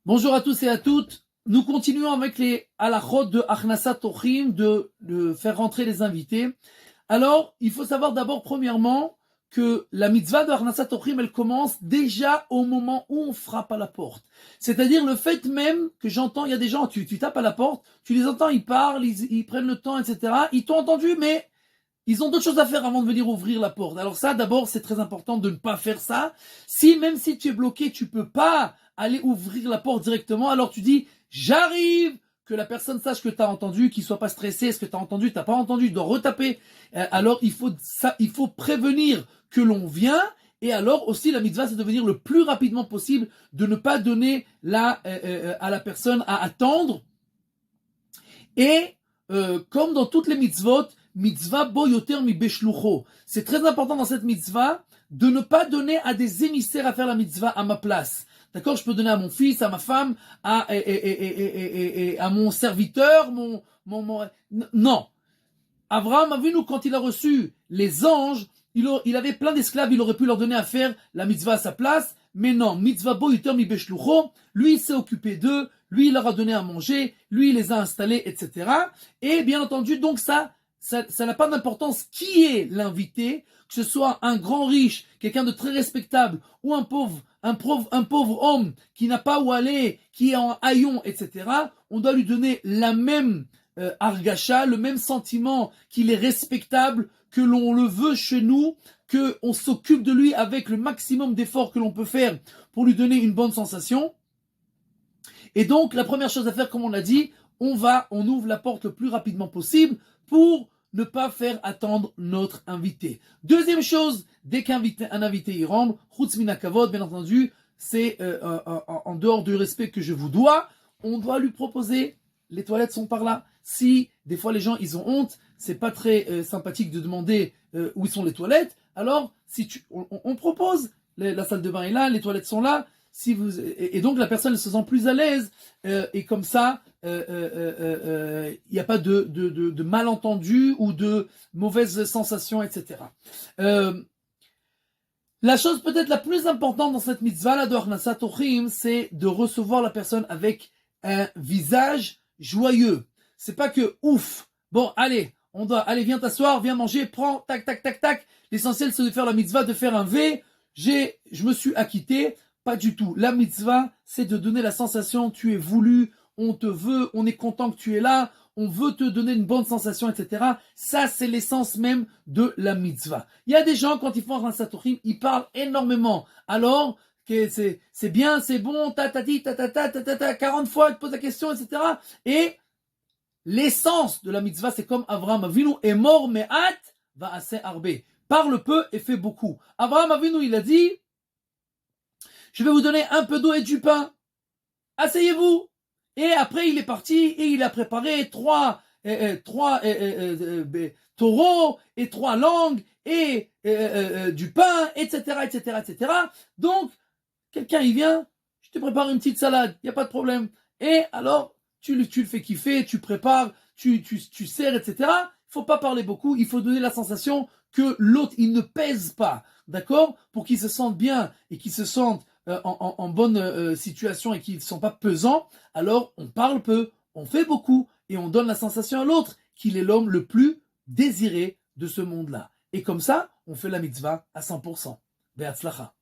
Bonjour à tous et à toutes. Nous continuons avec les halachot de Achnasat Orchim, de faire rentrer les invités. Alors, il faut savoir d'abord, premièrement, que la mitzvah de Achnasat Orchim, elle commence déjà au moment où on frappe à la porte. C'est-à-dire le fait même que j'entends, il y a des gens, tu tapes à la porte, tu les entends, ils parlent, ils prennent le temps, etc. Ils t'ont entendu, mais ils ont d'autres choses à faire avant de venir ouvrir la porte. Alors ça, d'abord, c'est très important de ne pas faire ça. Même si tu es bloqué, tu peux pas aller ouvrir la porte directement, alors tu dis, j'arrive, que la personne sache que tu as entendu, qu'il soit pas stressé, est-ce que tu as entendu, t'as pas entendu, tu dois retaper. Alors il faut prévenir que l'on vient, et alors aussi la mitzvah, c'est de venir le plus rapidement possible, de ne pas donner à la personne à attendre. Et comme dans toutes les mitzvot, mitzvah bo yoter mi beshlucho. C'est très important dans cette mitzvah de ne pas donner à des émissaires à faire la mitzvah à ma place. D'accord, je peux donner à mon fils, à ma femme, à mon serviteur, non. Abraham Avinu, quand il a reçu les anges, il avait plein d'esclaves, il aurait pu leur donner à faire la mitzvah à sa place, mais non, mitzvah bo yoter mi beshlucho, lui il s'est occupé d'eux, lui il leur a donné à manger, lui il les a installés, etc. Et bien entendu, donc ça n'a pas d'importance qui est l'invité, que ce soit un grand riche, quelqu'un de très respectable, ou un pauvre homme qui n'a pas où aller, qui est en haillon, etc. On doit lui donner la même argacha, le même sentiment qu'il est respectable, que l'on le veut chez nous, qu'on s'occupe de lui avec le maximum d'efforts que l'on peut faire pour lui donner une bonne sensation. Et donc, la première chose à faire, comme on l'a dit, on ouvre la porte le plus rapidement possible pour ne pas faire attendre notre invité. Deuxième chose, dès qu'un invité y rentre, chutz min hakavod, bien entendu, c'est en dehors du respect que je vous dois, on doit lui proposer, les toilettes sont par là. Si des fois les gens ils ont honte, c'est pas très sympathique de demander où sont les toilettes, alors on propose, la salle de bain est là, les toilettes sont là, et donc la personne se sent plus à l'aise, et comme ça, il n'y a pas de malentendu ou de mauvaises sensations, etc. La chose peut-être la plus importante dans cette mitzvah là de Achnasat Orchim, c'est de recevoir la personne avec un visage joyeux. C'est pas que ouf, bon allez, allez viens t'asseoir, viens manger, prends, tac tac tac tac. L'essentiel c'est de faire la mitzvah, de faire un V. Je me suis acquitté. Pas du tout. La mitzvah, c'est de donner la sensation, tu es voulu, on te veut, on est content que tu es là, on veut te donner une bonne sensation, etc. Ça, c'est l'essence même de la mitzvah. Il y a des gens, quand ils font un satorim, ils parlent énormément. Alors, que c'est bien, c'est bon, ta 40 fois, ils te posent la question, etc. Et l'essence de la mitzvah, c'est comme Avraham Avinu est mort, mais hâte va assez arber. Parle peu et fait beaucoup. Avraham Avinu, il a dit, je vais vous donner un peu d'eau et du pain. Asseyez-vous. Et après, il est parti et il a préparé trois taureaux et 3 langues et du pain, etc., etc., etc. Donc, quelqu'un, il vient, je te prépare une petite salade, il n'y a pas de problème. Et alors, tu le fais kiffer, tu prépares, tu sers, etc. Il faut pas parler beaucoup, il faut donner la sensation que l'autre, il ne pèse pas, d'accord? Pour qu'il se sente bien et qu'il se sente en bonne situation et qu'ils ne sont pas pesants, alors on parle peu, on fait beaucoup et on donne la sensation à l'autre qu'il est l'homme le plus désiré de ce monde-là. Et comme ça, on fait la mitzvah à 100%. Be'atzlacha.